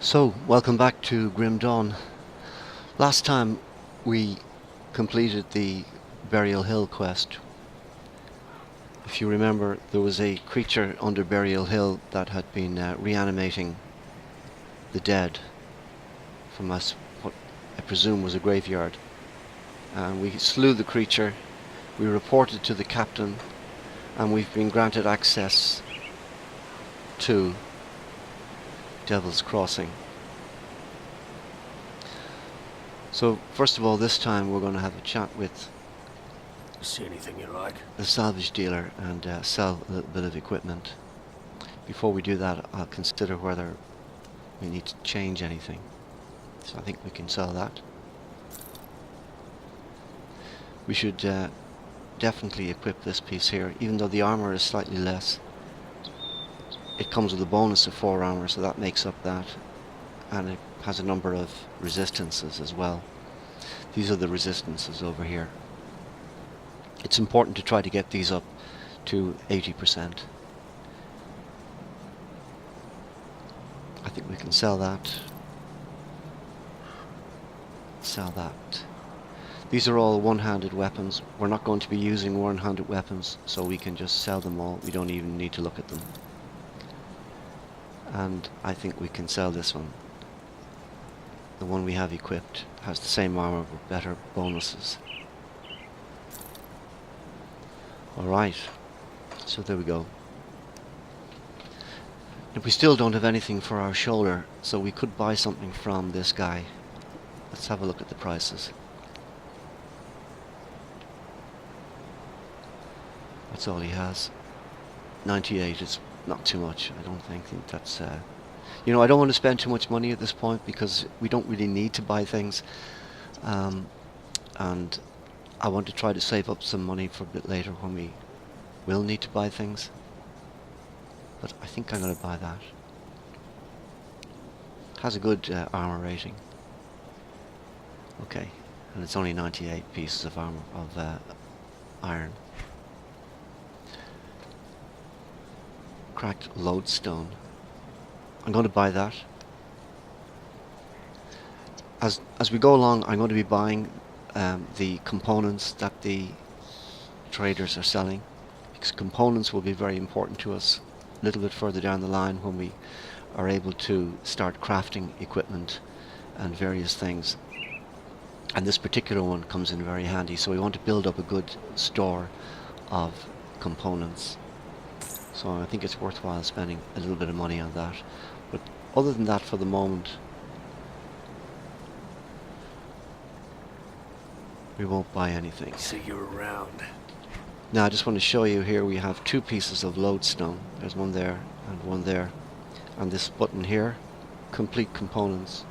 So, welcome back to Grim Dawn. Last time we completed the Burial Hill quest. If you remember, there was a creature under Burial Hill that had been reanimating the dead from what I presume was a graveyard. And we slew the creature, we reported to the captain, and we've been granted access to Devil's Crossing. So, first of all, this time we're going to have a chat with See anything you like? the salvage dealer and sell a little bit of equipment. Before we do that, I'll consider whether we need to change anything. So I think we can sell that. We should definitely equip this piece here, even though the armor is slightly less. It comes with a bonus of 4 armor, so that makes up that. And it has a number of resistances as well. These are the resistances over here. It's important to try to get these up to 80%. I think we can sell that. Sell that. These are all one-handed weapons. We're not going to be using one-handed weapons, so we can just sell them all. We don't even need to look at them. And I think we can sell this one. The one we have equipped has the same armor with better bonuses. Alright, so there we go. If we still don't have anything for our shoulder, so we could buy something from this guy. Let's have a look at the prices. That's all he has. 98 is not too much, I don't think that's... You know, I don't want to spend too much money at this point because we don't really need to buy things. And I want to try to save up some money for a bit later when we will need to buy things. But I think I'm going to buy that. Has a good armor rating. Okay, and it's only 98 pieces of armor, of iron. Cracked lodestone. I'm going to buy that. As we go along, I'm going to be buying the components that the traders are selling, because components will be very important to us a little bit further down the line when we are able to start crafting equipment and various things. And this particular one comes in very handy, so we want to build up a good store of components. So I think it's worthwhile spending a little bit of money on that. But other than that, for the moment, we won't buy anything. See you around. Now I just want to show you here we have 2 pieces of lodestone. There's one there and one there. And this button here, complete components.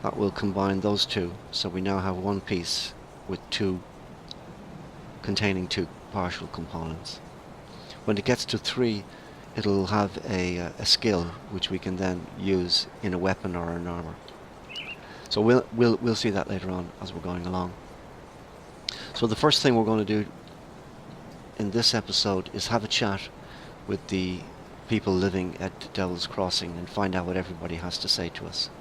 That will combine those 2. So we now have 1 piece with 2, containing 2 partial components. When it gets to 3, it'll have a skill which we can then use in a weapon or an armor. So we'll see that later on as we're going along. So the first thing we're going to do in this episode is have a chat with the people living at Devil's Crossing and find out what everybody has to say to us.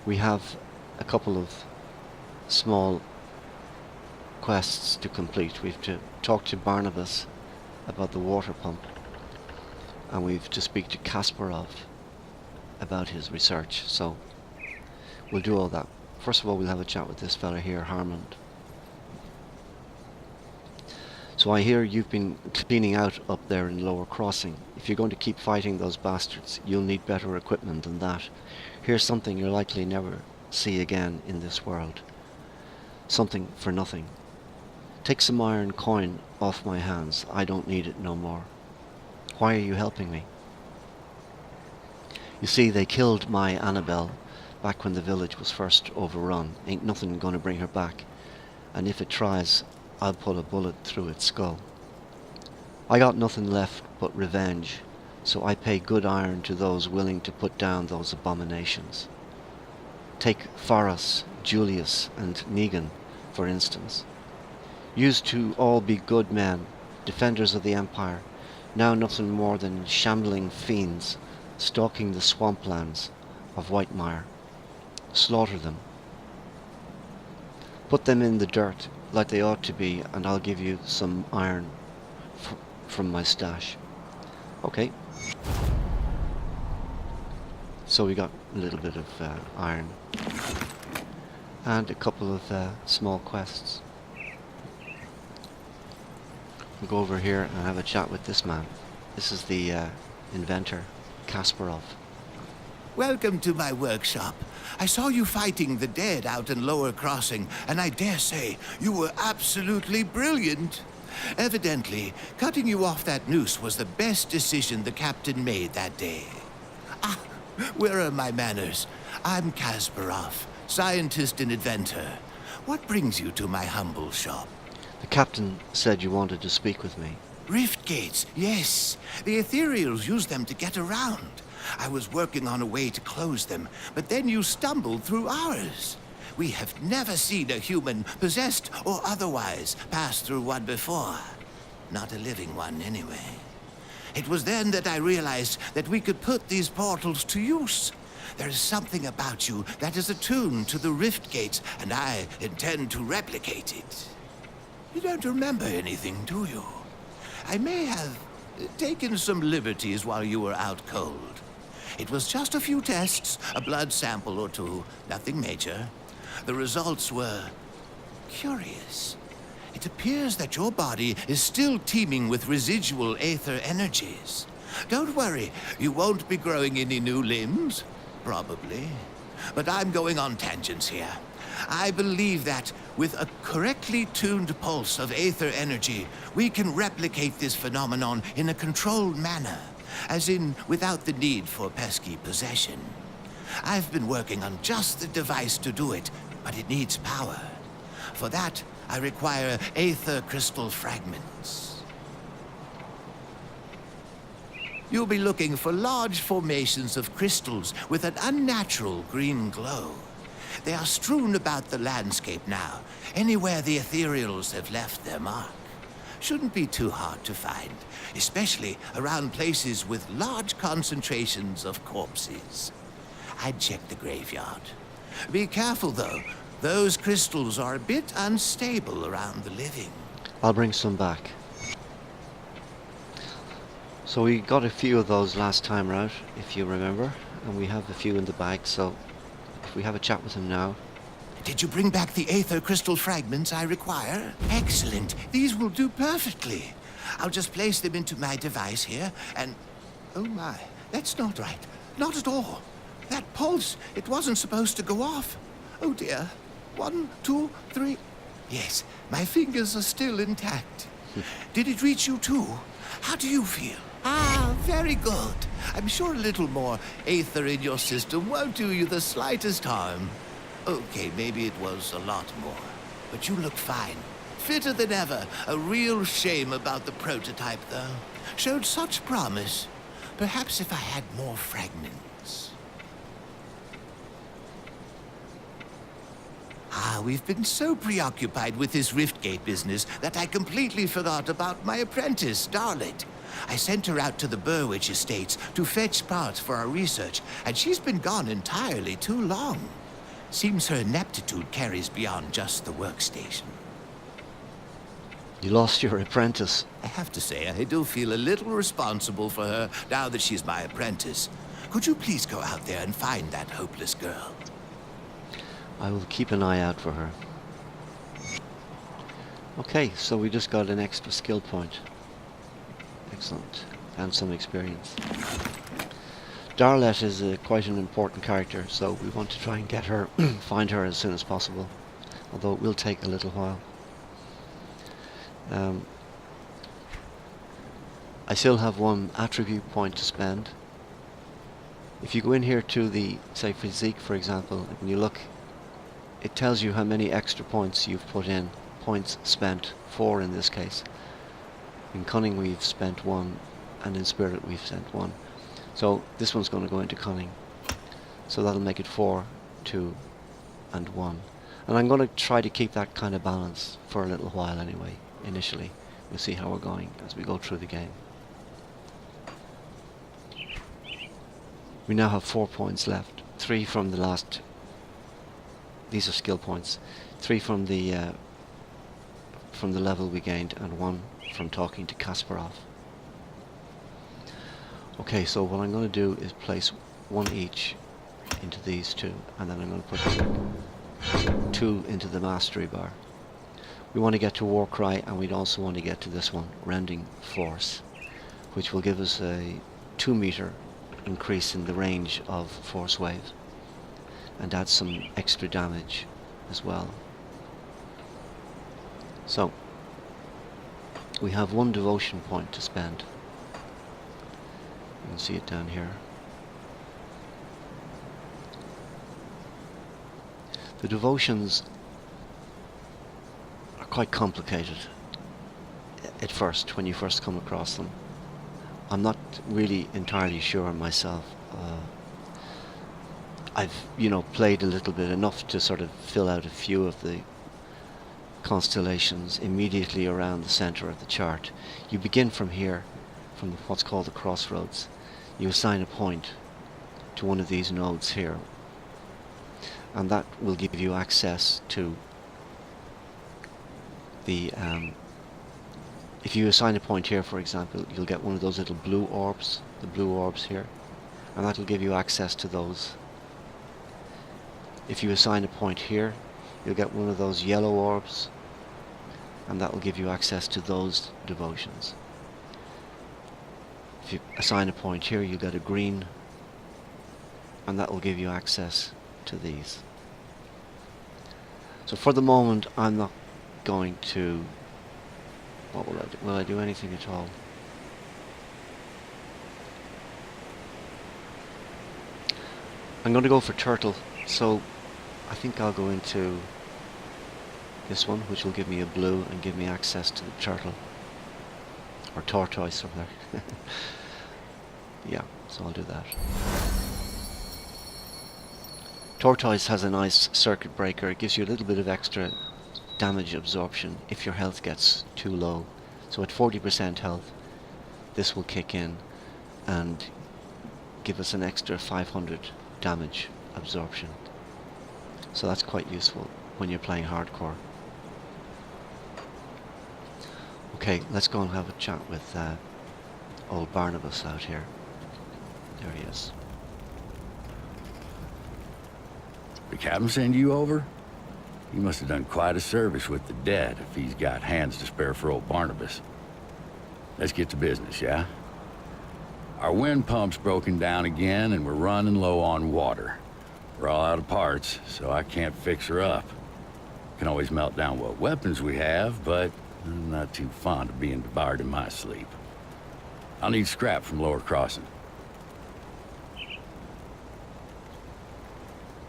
We have a couple of small quests to complete. We've to talk to Barnabas about the water pump, and we've to speak to Kasparov about his research. So we'll do all that. First of all, we'll have a chat with this fella here, Harmond. So I hear you've been cleaning out up there in Lower Crossing. If you're going to keep fighting those bastards, you'll need better equipment than that. Here's something you'll likely never see again in this world. Something for nothing. Take some iron coin off my hands. I don't need it no more. Why are you helping me? You see, they killed my Annabelle back when the village was first overrun. Ain't nothing gonna bring her back. And if it tries, I'll pull a bullet through its skull. I got nothing left but revenge, so I pay good iron to those willing to put down those abominations. Take Faras, Julius, and Negan, for instance. Used to all be good men, defenders of the Empire, now nothing more than shambling fiends, stalking the swamplands of Whitemire. Slaughter them. Put them in the dirt like they ought to be, and I'll give you some iron from my stash. Okay. So we got a little bit of iron and a couple of small quests. We'll go over here and have a chat with this man. This is the inventor, Kasparov. Welcome to my workshop. I saw you fighting the dead out in Lower Crossing, and I dare say you were absolutely brilliant. Evidently, cutting you off that noose was the best decision the captain made that day. Ah, where are my manners? I'm Kasparov, scientist and inventor. What brings you to my humble shop? The captain said you wanted to speak with me. Rift gates, yes. The ethereals use them to get around. I was working on a way to close them, but then you stumbled through ours. We have never seen a human, possessed or otherwise, pass through one before. Not a living one, anyway. It was then that I realized that we could put these portals to use. There is something about you that is attuned to the rift gates, and I intend to replicate it. You don't remember anything, do you? I may have taken some liberties while you were out cold. It was just a few tests, a blood sample or two, nothing major. The results were curious. It appears that your body is still teeming with residual aether energies. Don't worry, you won't be growing any new limbs. Probably. But I'm going on tangents here. I believe that with a correctly tuned pulse of aether energy, we can replicate this phenomenon in a controlled manner, as in without the need for pesky possession. I've been working on just the device to do it, but it needs power. For that, I require aether crystal fragments. You'll be looking for large formations of crystals with an unnatural green glow. They are strewn about the landscape now, anywhere the ethereals have left their mark. Shouldn't be too hard to find, especially around places with large concentrations of corpses. I'd check the graveyard. Be careful, though. Those crystals are a bit unstable around the living. I'll bring some back. So we got a few of those last time out, if you remember, and we have a few in the bag, so if we have a chat with him now. Did you bring back the aether crystal fragments I require? Excellent. These will do perfectly. I'll just place them into my device here, and... Oh my, that's not right. Not at all. That pulse, it wasn't supposed to go off. Oh dear. 1, 2, 3... Yes, my fingers are still intact. Did it reach you too? How do you feel? Ah, very good. I'm sure a little more aether in your system won't do you the slightest harm. Okay, maybe it was a lot more. But you look fine. Fitter than ever. A real shame about the prototype, though. Showed such promise. Perhaps if I had more fragments. Ah, we've been so preoccupied with this Riftgate business that I completely forgot about my apprentice, Darlet. I sent her out to the Burwich estates to fetch parts for our research, and she's been gone entirely too long. Seems her ineptitude carries beyond just the workstation. You lost your apprentice. I have to say, I do feel a little responsible for her now that she's my apprentice. Could you please go out there and find that hopeless girl? I will keep an eye out for her. Okay, so we just got an extra skill point. Excellent. And some experience. Darlet is quite an important character, so we want to try and get her, find her as soon as possible. Although it will take a little while. I still have one attribute point to spend. If you go in here to the, say, physique, for example, and you look, it tells you how many extra points you've put in. Points spent, 4 in this case. In cunning we've spent 1, and in spirit we've spent 1. So this one's going to go into cunning. So that'll make it 4, 2, and 1. And I'm going to try to keep that kind of balance for a little while anyway, initially. We'll see how we're going as we go through the game. We now have 4 points left. 3 from the last. These are skill points. 3 from the level we gained, and 1 from talking to Kasparov. Okay, so what I'm going to do is place 1 each into these 2, and then I'm going to put 2 into the mastery bar. We want to get to Warcry, and we'd also want to get to this one, Rending Force, which will give us a 2 meter increase in the range of force waves, and add some extra damage as well. So we have 1 devotion point to spend. You can see it down here. The devotions are quite complicated at first, when you first come across them. I'm not really entirely sure myself. I've, played a little bit, enough to sort of fill out a few of the constellations immediately around the center of the chart. You begin from here, from what's called the crossroads. You assign a point to one of these nodes here, and that will give you access to the if you assign a point here, for example, you'll get one of those little blue orbs, the blue orbs here, and that will give you access to those. If you assign a point here, you'll get one of those yellow orbs, and that will give you access to those devotions. If you assign a point here, you'll get a green, and that will give you access to these. So for the moment, I'm not going to... What will I do? Will I do anything at all? I'm going to go for turtle, so I think I'll go into this one, which will give me a blue and give me access to the turtle. Or tortoise over there. Yeah, so I'll do that. Tortoise has a nice circuit breaker. It gives you a little bit of extra damage absorption if your health gets too low. So at 40% health, this will kick in and give us an extra 500 damage absorption. So that's quite useful when you're playing hardcore. Okay, let's go and have a chat with old Barnabas out here. There he is. The captain send you over? He must have done quite a service with the dead if he's got hands to spare for old Barnabas. Let's get to business, yeah? Our wind pump's broken down again and we're running low on water. We're all out of parts, so I can't fix her up. Can always melt down what weapons we have, but I'm not too fond of being devoured in my sleep. I'll need scrap from Lower Crossing.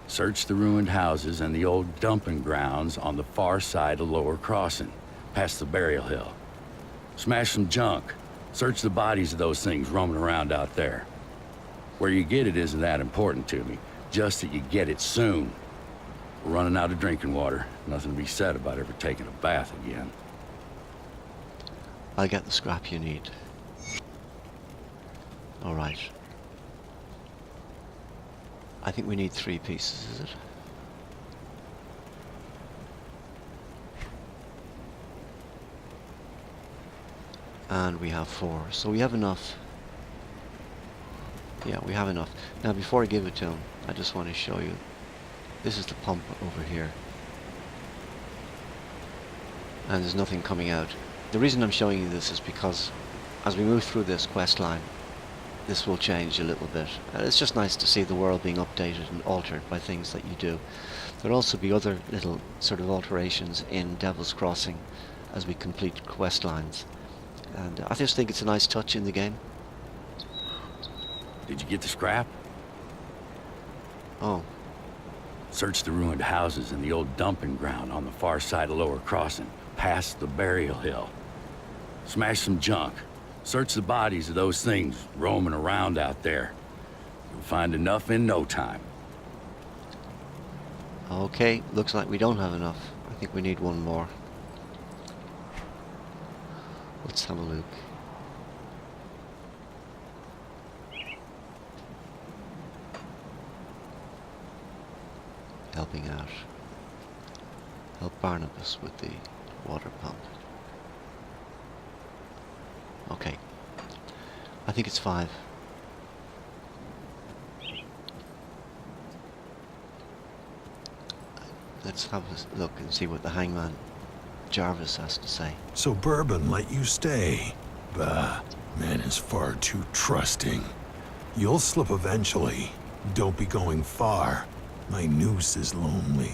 Search the ruined houses and the old dumping grounds on the far side of Lower Crossing, past the burial hill. Smash some junk. Search the bodies of those things roaming around out there. Where you get it isn't that important to me, just that you get it soon. We're running out of drinking water. Nothing to be said about ever taking a bath again. I'll get the scrap you need. Alright. I think we need 3 pieces, is it? And we have 4, so we have enough. Yeah, we have enough. Now before I give it to him, I just want to show you. This is the pump over here. And there's nothing coming out. The reason I'm showing you this is because as we move through this quest line, this will change a little bit. It's just nice to see the world being updated and altered by things that you do. There'll also be other little sort of alterations in Devil's Crossing as we complete quest lines. And I just think it's a nice touch in the game. Did you get the scrap? Oh. Search the ruined houses and the old dumping ground on the far side of Lower Crossing, past the burial hill. Smash some junk. Search the bodies of those things roaming around out there. You'll find enough in no time. Okay, looks like we don't have enough. I think we need 1 more. Let's have a look. helping out. Help Barnabas with the water pump. Okay. I think it's 5. Let's have a look and see what the hangman Jarvis has to say. So Bourbon let you stay. Bah, man is far too trusting. You'll slip eventually. Don't be going far. My noose is lonely.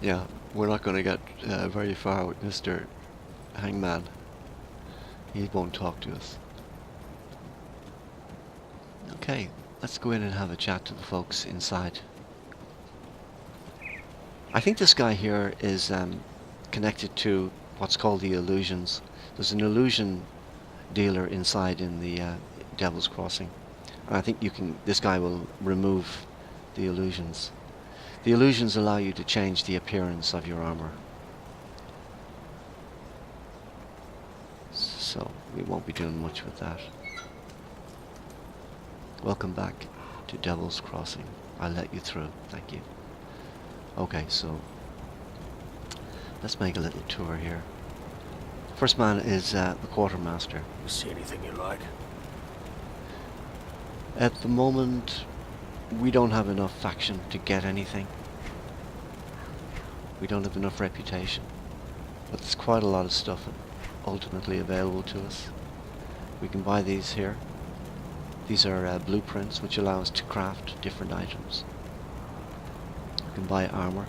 Yeah, we're not going to get very far with Mr. Hangman. He won't talk to us. Okay, let's go in and have a chat to the folks inside. I think this guy here is connected to what's called the illusions. There's an illusion dealer inside in the Devil's Crossing. And I think this guy will remove the illusions. The illusions allow you to change the appearance of your armor. So we won't be doing much with that. Welcome back to Devil's Crossing. I'll let you through. Thank you. Okay, so let's make a little tour here. First man is the quartermaster. You see anything you like? At the moment, we don't have enough faction to get anything. We don't have enough reputation. But there's quite a lot of stuff ultimately available to us. We can buy these here. These are blueprints which allow us to craft different items. We can buy armor.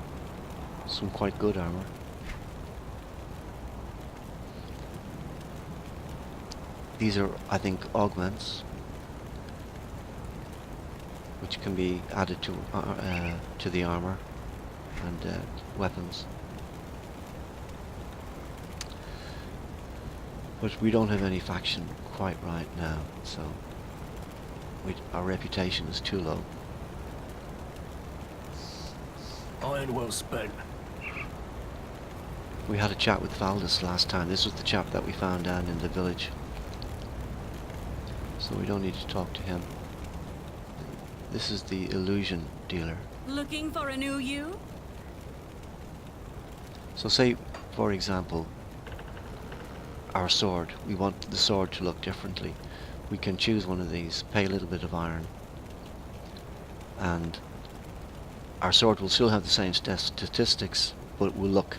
Some quite good armor. These are, I think, augments, which can be added to the armor and weapons. But we don't have any faction quite right now, so our reputation is too low. Iron well spent. We had a chat with Valdis last time. This was the chap that we found down in the village. So we don't need to talk to him. This is the illusion dealer. Looking for a new you? So say, for example, our sword. We want the sword to look differently. We can choose one of these, pay a little bit of iron, and our sword will still have the same statistics, but it will look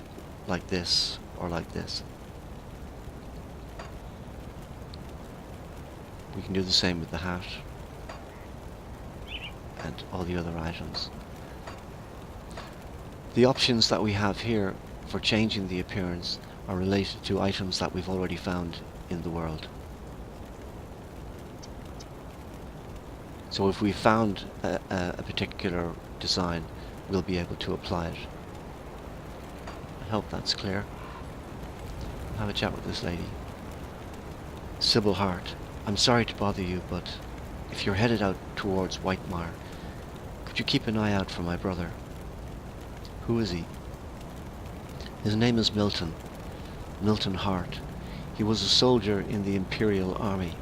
like this or like this. We can do the same with the hat and all the other items. The options that we have here for changing the appearance are related to items that we've already found in the world. So if we found a particular design, we'll be able to apply it. I hope that's clear. I'll have a chat with this lady. Sybil Hart. I'm sorry to bother you, but if you're headed out towards Whitemire, could you keep an eye out for my brother? Who is he? His name is Milton. Milton Hart. He was a soldier in the Imperial Army.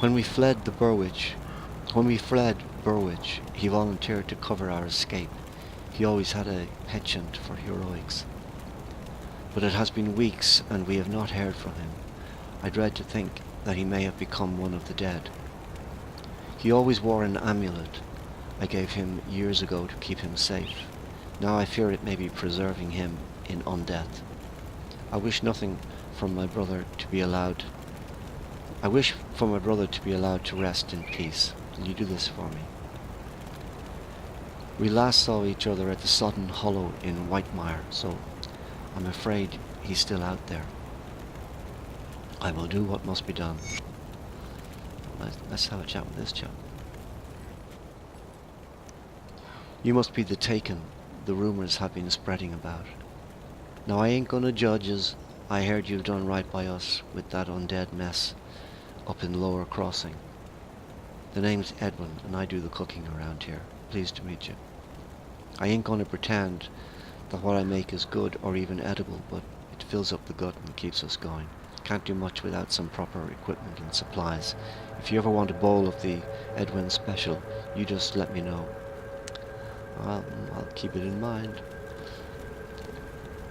When we fled Burwich, he volunteered to cover our escape. He always had a penchant for heroics. But it has been weeks and we have not heard from him. I dread to think that he may have become one of the dead. He always wore an amulet I gave him years ago to keep him safe. Now I fear it may be preserving him in undeath. I wish for my brother to be allowed to rest in peace. Will you do this for me? We last saw each other at the Sodden Hollow in Whitemire, so I'm afraid he's still out there. I will do what must be done. Let's have a chat with this chap. You must be the Taken the rumours have been spreading about. Now I ain't gonna judge, as I heard you've done right by us with that undead mess up in Lower Crossing. The name's Edwin and I do the cooking around here. Pleased to meet you. I ain't gonna pretend that what I make is good or even edible, but it fills up the gut and keeps us going. can't do much without some proper equipment and supplies. If you ever want a bowl of the Edwin special, you just let me know. I'll keep it in mind.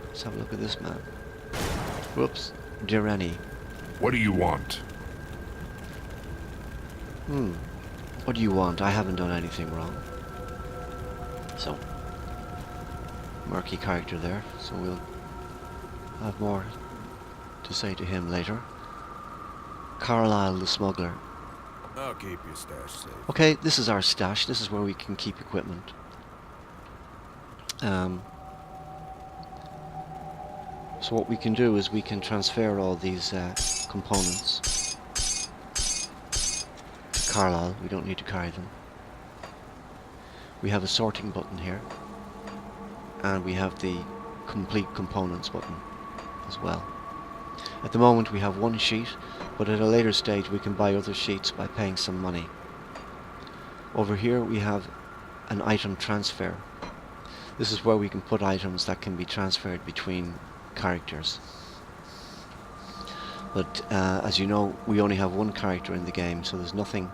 Let's have a look at this man. Whoops. Direni. What do you want? What do you want? I haven't done anything wrong. So, murky character there, so we'll have more to say to him later. Carlisle the smuggler. I'll keep your stash safe. Okay, this is our stash. This is where we can keep equipment. So what we can do is we can transfer all these components to Carlisle. We don't need to carry them. We have a sorting button here, and we have the complete components button as well. At the moment we have one sheet, but at a later stage we can buy other sheets by paying some money. Over here we have an item transfer. This is where we can put items that can be transferred between characters. But as you know, we only have one character in the game, so there's nothing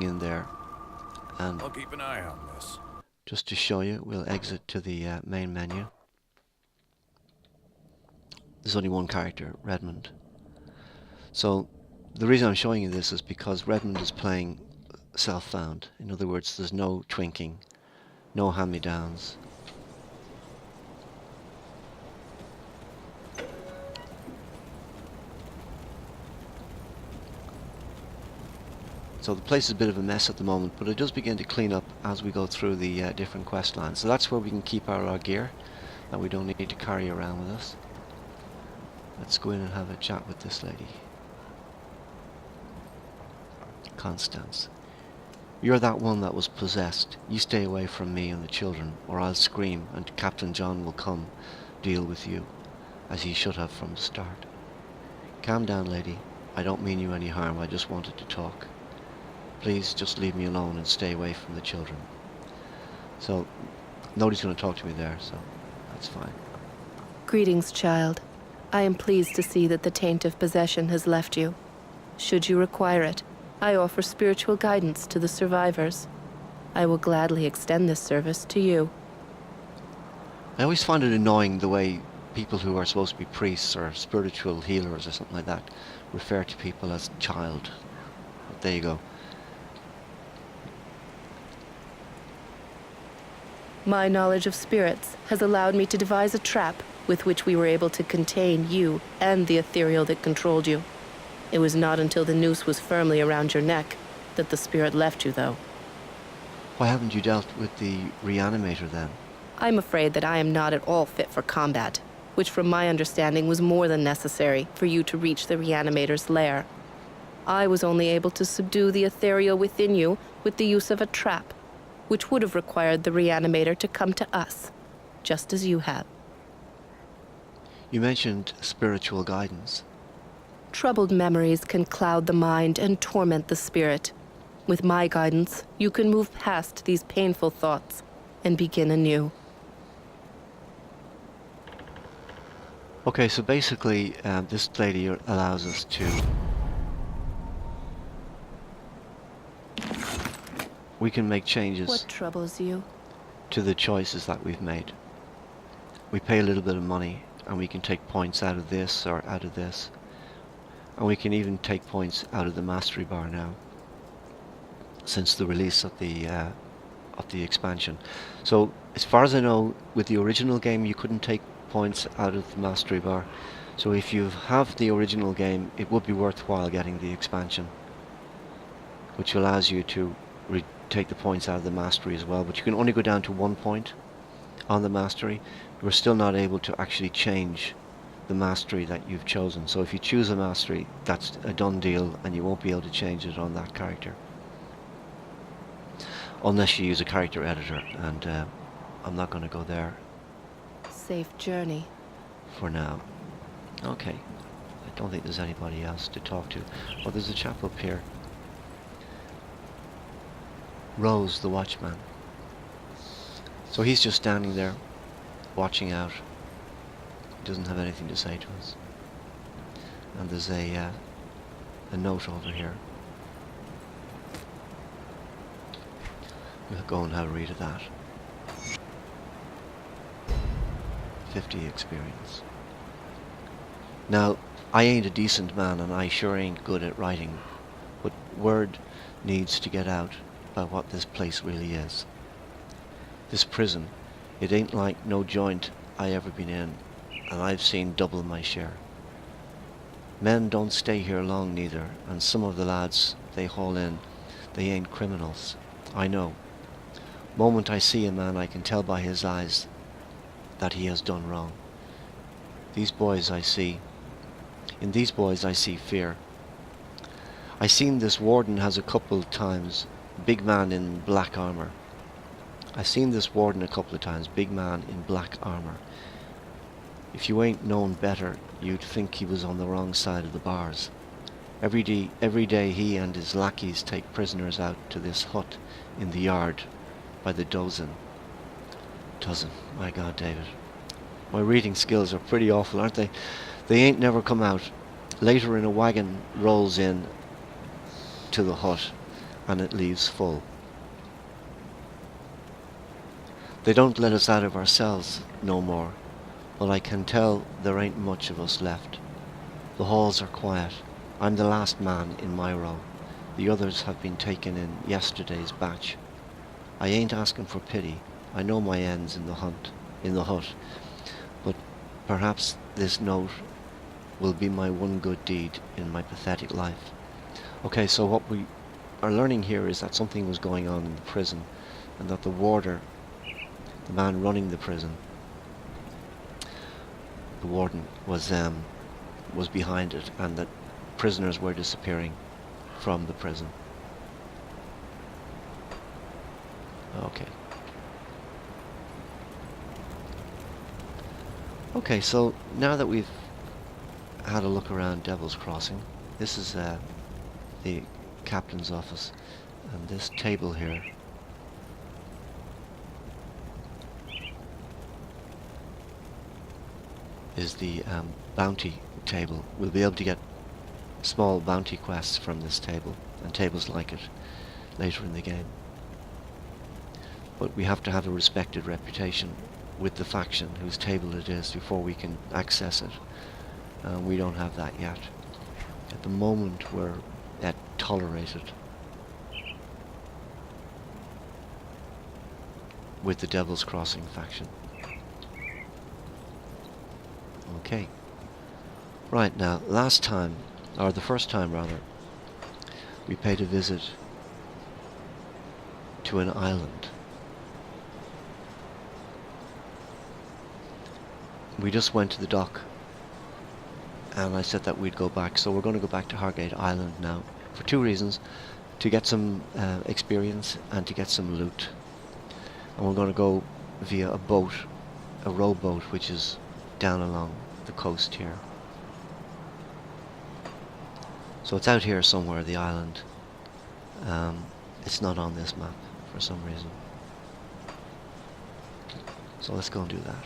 in there. And I'll keep an eye on this. just to show you, we'll exit to the main menu. There's only one character, Redmond. So the reason I'm showing you this is because Redmond is playing self-found. In other words, there's no twinking, no hand-me-downs. So the place is a bit of a mess at the moment, but it does begin to clean up as we go through the different quest lines. So that's where we can keep our gear that we don't need to carry around with us. Let's go in and have a chat with this lady. Constance. You're that one that was possessed. You stay away from me and the children, or I'll scream and Captain John will come deal with you, as he should have from the start. Calm down, lady. I don't mean you any harm, I just wanted to talk. Please just leave me alone and stay away from the children. So, nobody's going to talk to me there, so that's fine. Greetings, child. I am pleased to see that the taint of possession has left you. Should you require it, I offer spiritual guidance to the survivors. I will gladly extend this service to you. I always find it annoying the way people who are supposed to be priests or spiritual healers or something like that refer to people as child. But there you go. My knowledge of spirits has allowed me to devise a trap with which we were able to contain you and the ethereal that controlled you. It was not until the noose was firmly around your neck that the spirit left you, though. Why haven't you dealt with the reanimator then? I'm afraid that I am not at all fit for combat, which from my understanding was more than necessary for you to reach the reanimator's lair. I was only able to subdue the ethereal within you with the use of a trap, which would have required the reanimator to come to us, just as you have. You mentioned spiritual guidance. Troubled memories can cloud the mind and torment the spirit. With my guidance, you can move past these painful thoughts and begin anew. Okay, so basically, this lady allows us to... We can make changes What troubles you? to the choices that we've made. We pay a little bit of money, and we can take points out of this or out of this. And we can even take points out of the mastery bar now, since the release of the expansion. So, as far as I know, with the original game, you couldn't take points out of the mastery bar. So if you have the original game, it would be worthwhile getting the expansion, which allows you to take the points out of the mastery as well. But you can only go down to 1 point on the mastery. We're still not able to actually change the mastery that you've chosen. So if you choose a mastery, that's a done deal, and you won't be able to change it on that character unless you use a character editor, and I'm not going to go there Safe journey. for now. Okay, I don't think there's anybody else to talk to. Oh, there's a chap up here. Rose, the watchman. So he's just standing there watching out. He doesn't have anything to say to us. And there's a note over here. We'll go and have a read of that. 50 experience. Now, I ain't a decent man and I sure ain't good at writing, but word needs to get out about what this place really is. This prison, it ain't like no joint I ever been in, and I've seen double my share. Men don't stay here long neither, and some of the lads they haul in, they ain't criminals. I know. Moment I see a man, I can tell by his eyes that he has done wrong. These boys I see, in these boys I see fear. I seen this warden has a couple of times, big man in black armor. I seen this warden a couple of times, big man in black armor. If you ain't known better, you'd think he was on the wrong side of the bars. Every day he and his lackeys take prisoners out to this hut in the yard by the dozen. My God, David. My reading skills are pretty awful, aren't they? They ain't never come out. Later in a wagon rolls in to the hut and it leaves full. They don't let us out of our cells no more, but I can tell there ain't much of us left. The halls are quiet. I'm the last man in my row. The others have been taken in yesterday's batch. I ain't asking for pity. I know my end's in the hut, but perhaps this note will be my one good deed in my pathetic life. Okay, so what we are learning here is that something was going on in the prison, and that the warder, the man running the prison, the warden, was behind it, and that prisoners were disappearing from the prison. Okay. Okay, so now that we've had a look around Devil's Crossing, this is the captain's office, and this table here is the bounty table. We'll be able to get small bounty quests from this table, and tables like it later in the game. But we have to have a respected reputation with the faction whose table it is before we can access it. We don't have that yet. At the moment we're tolerated with the Devil's Crossing faction. Okay. Right, now, last time, or the first time rather, we paid a visit to an island. We just went to the dock, and I said that we'd go back, so we're going to go back to Hargate Island now, for two reasons: to get some experience and to get some loot. And we're going to go via a boat, a rowboat, which is down along the coast here. So it's out here somewhere, the island. It's not on this map for some reason. So let's go and do that.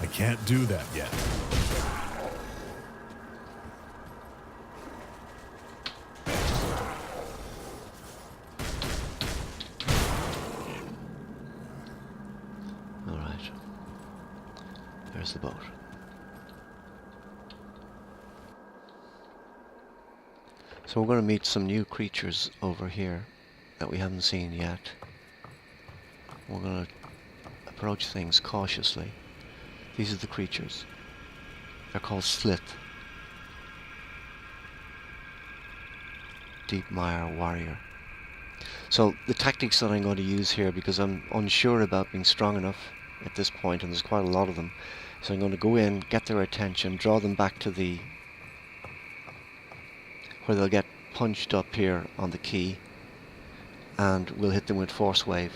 I can't do that yet. All right. There's the boat. So we're going to meet some new creatures over here that we haven't seen yet. We're going to approach things cautiously. These are the creatures. They're called Slith. Deep Mire Warrior. So the tactics that I'm going to use here, because I'm unsure about being strong enough at this point, and there's quite a lot of them, so I'm going to go in, get their attention, draw them back to the where they'll get punched up here on the key, and we'll hit them with force wave.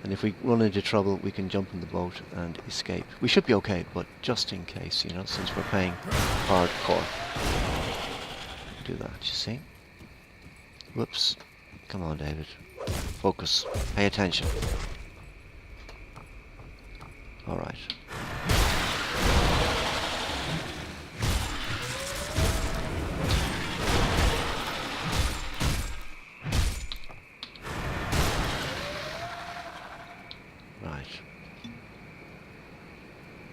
And if we run into trouble, we can jump in the boat and escape. We should be okay, but just in case, you know, since we're playing hardcore. Do that, you see? Whoops. Come on, David. Focus. Pay attention. Alright. Right.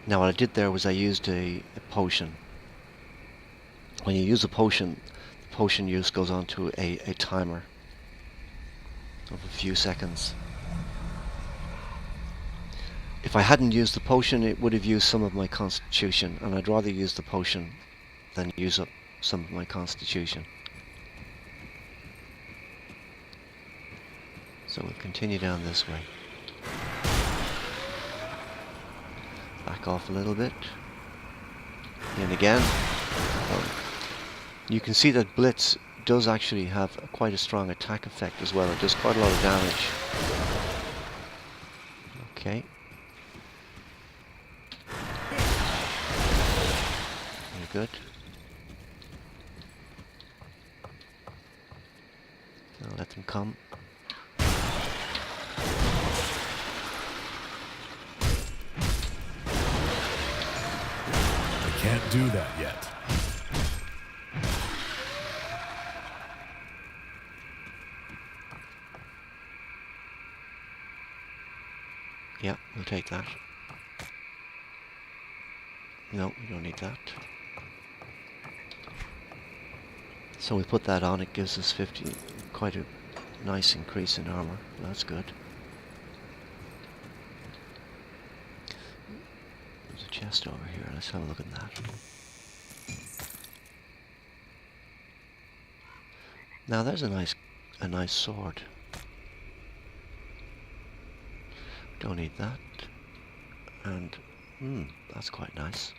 Now what I did there was I used a potion. When you use a potion, the potion use goes on to a timer of a few seconds. If I hadn't used the potion, it would have used some of my constitution, and I'd rather use the potion than use up some of my constitution. So we'll continue down this way. Back off a little bit. In again. You can see that Blitz does actually have quite a strong attack effect as well. It does quite a lot of damage. Okay. Very good. Now let them come. I can't do that yet. Yeah, we'll take that. No, we don't need that. So we put that on, it gives us 50, quite a nice increase in armor. That's good. There's a chest over here, let's have a look at that. Now there's a nice sword. Don't need that. And, that's quite nice.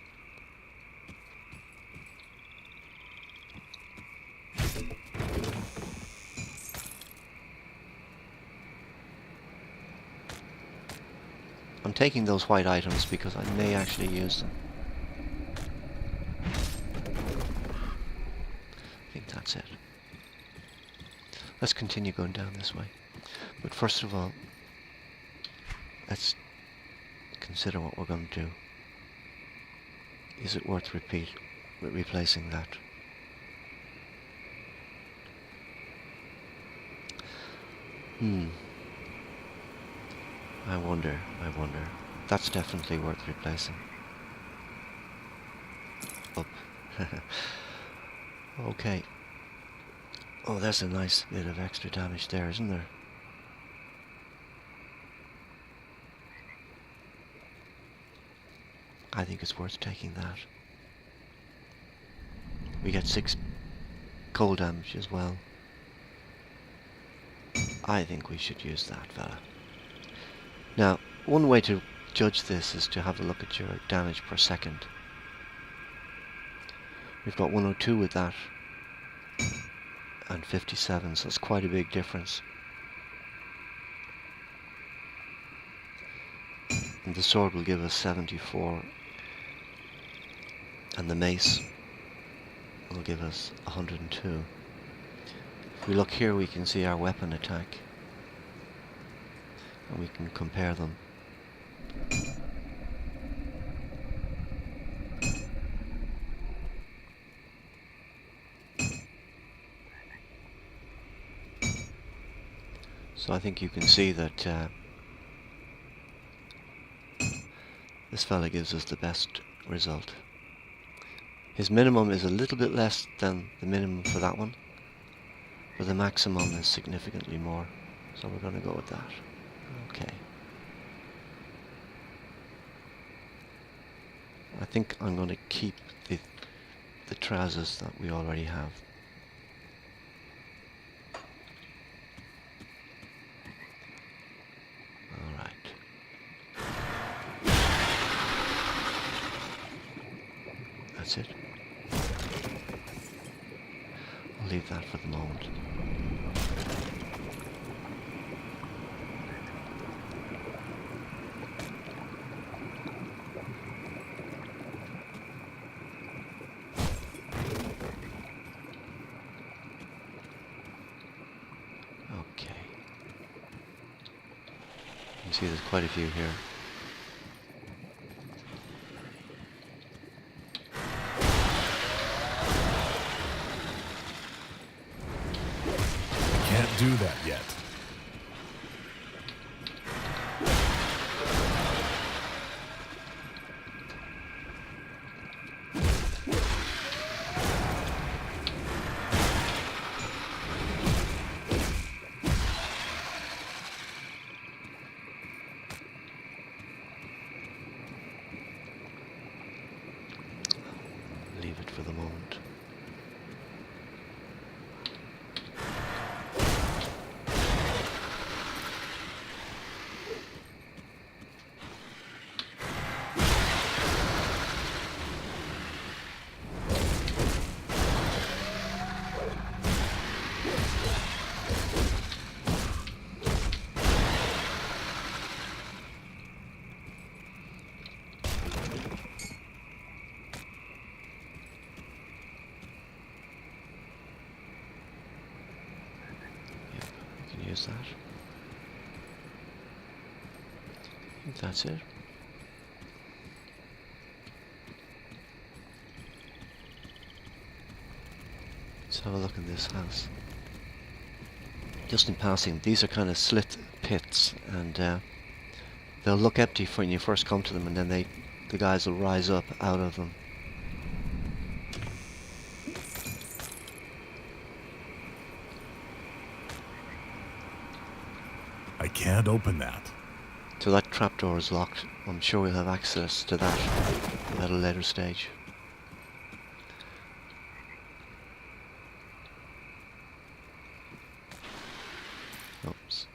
I'm taking those white items because I may actually use them. I think that's it. Let's continue going down this way. But first of all, let's consider what we're going to do. Is it worth replacing that? I wonder. That's definitely worth replacing. Up. Okay. Oh, there's a nice bit of extra damage there, isn't there? I think it's worth taking that. We get 6 cold damage as well. I think we should use that, fella. Now, one way to judge this is to have a look at your damage per second. We've got 102 with that, and 57, so it's quite a big difference. And the sword will give us 74, and the mace will give us 102. If we look here, we can see our weapon attack, and we can compare them. So I think you can see that this fella gives us the best result. His minimum is a little bit less than the minimum for that one, but the maximum is significantly more. So we're going to go with that. Okay. I think I'm going to keep the trousers that we already have. That's it. I'll leave that for the moment. See, there's quite a few here. I can't do that yet. Leave it for the moment. Use that. I think that's it. Let's have a look in this house. Just in passing, these are kind of slit pits, and they'll look empty when you first come to them, and then the guys will rise up out of them. I can't open that. So that trapdoor is locked. I'm sure we'll have access to that at a later stage. Oops.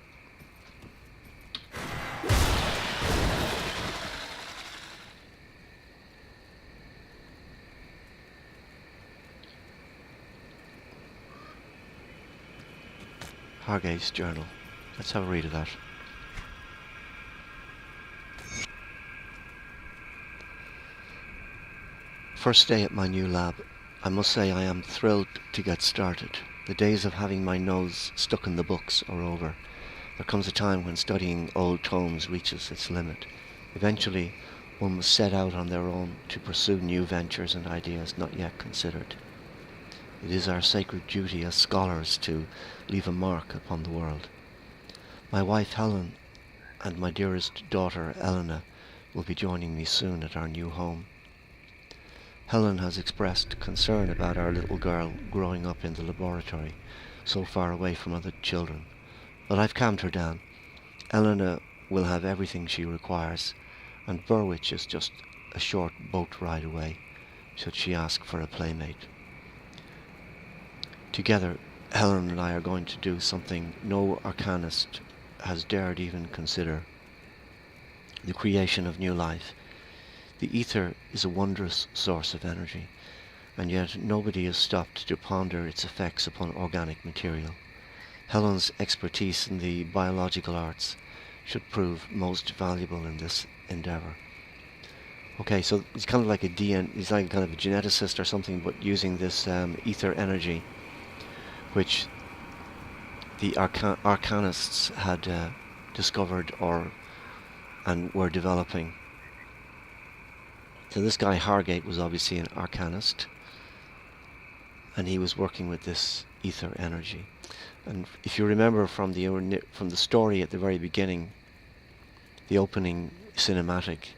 Hargate's journal. Let's have a read of that. First day at my new lab. I must say I am thrilled to get started. The days of having my nose stuck in the books are over. There comes a time when studying old tomes reaches its limit. Eventually, one must set out on their own to pursue new ventures and ideas not yet considered. It is our sacred duty as scholars to leave a mark upon the world. My wife Helen and my dearest daughter Elena will be joining me soon at our new home. Helen has expressed concern about our little girl growing up in the laboratory, so far away from other children. But I've calmed her down. Elena will have everything she requires, and Burwich is just a short boat ride away, should she ask for a playmate. Together, Helen and I are going to do something no arcanist has dared even consider: the creation of new life. The ether is a wondrous source of energy, and yet nobody has stopped to ponder its effects upon organic material. Helen's expertise in the biological arts should prove most valuable in this endeavor. Okay, so he's kind of like he's like kind of a geneticist or something, but using this ether energy, which the arcanists had discovered and were developing. So this guy Hargate was obviously an arcanist, and he was working with this ether energy. And if you remember from the story at the very beginning, the opening cinematic,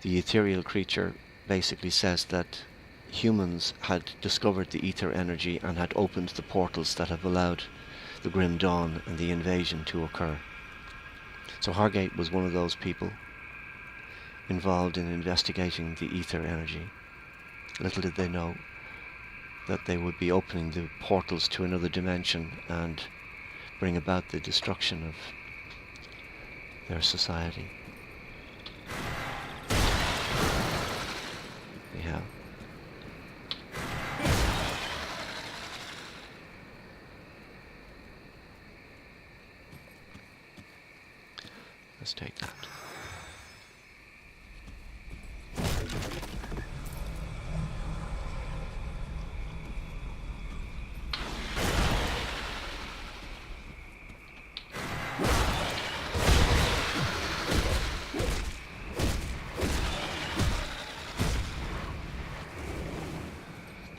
the ethereal creature basically says that humans had discovered the ether energy and had opened the portals that have allowed the Grim Dawn and the invasion to occur. So Hargate was one of those people involved in investigating the ether energy. Little did they know that they would be opening the portals to another dimension and bring about the destruction of their society. Yeah. Let's take that.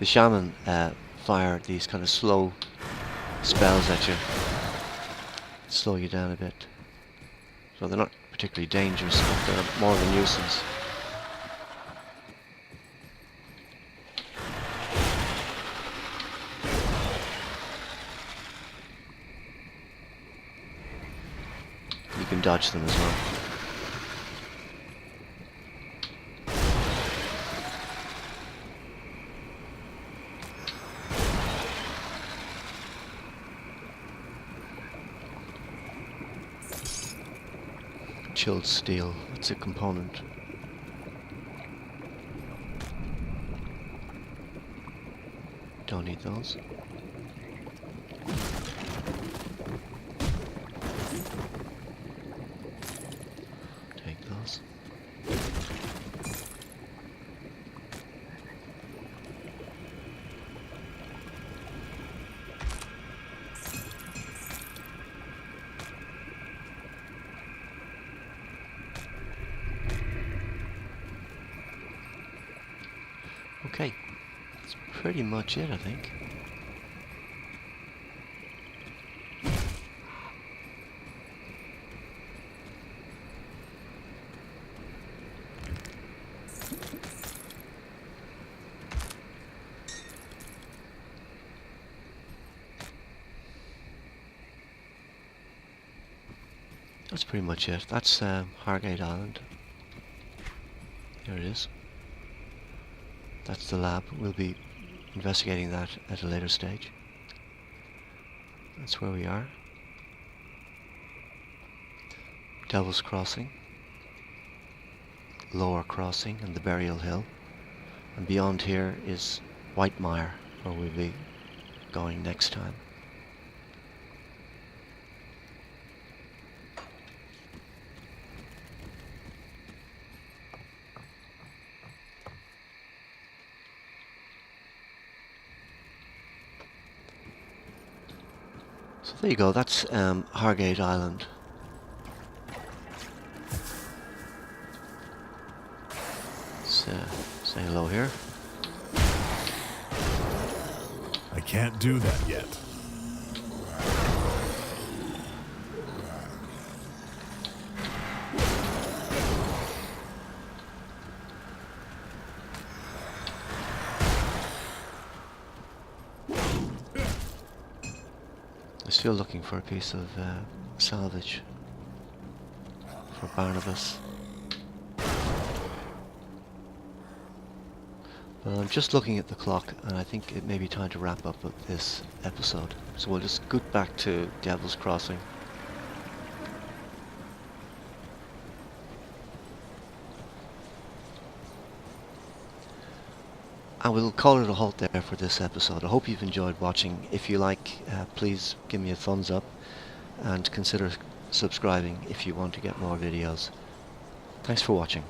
the shaman fire these kind of slow spells at you, slow you down a bit. So they're not particularly dangerous, but they're more of a nuisance. You can dodge them as well. Chilled steel, it's a component. Don't need those. Take those. Okay, that's pretty much it, I think. That's pretty much it. That's Hargate Island. There it is. That's the lab. We'll be investigating that at a later stage. That's where we are. Devil's Crossing, Lower Crossing and the Burial Hill. And beyond here is Whitemire, where we'll be going next time. So there you go, that's Hargate Island. Let's say hello here. I can't do that yet. I'm still looking for a piece of salvage for Barnabas. But I'm just looking at the clock and I think it may be time to wrap up with this episode. So we'll just scoot back to Devil's Crossing. And we'll call it a halt there for this episode. I hope you've enjoyed watching. If you like, please give me a thumbs up and consider subscribing if you want to get more videos. Thanks for watching.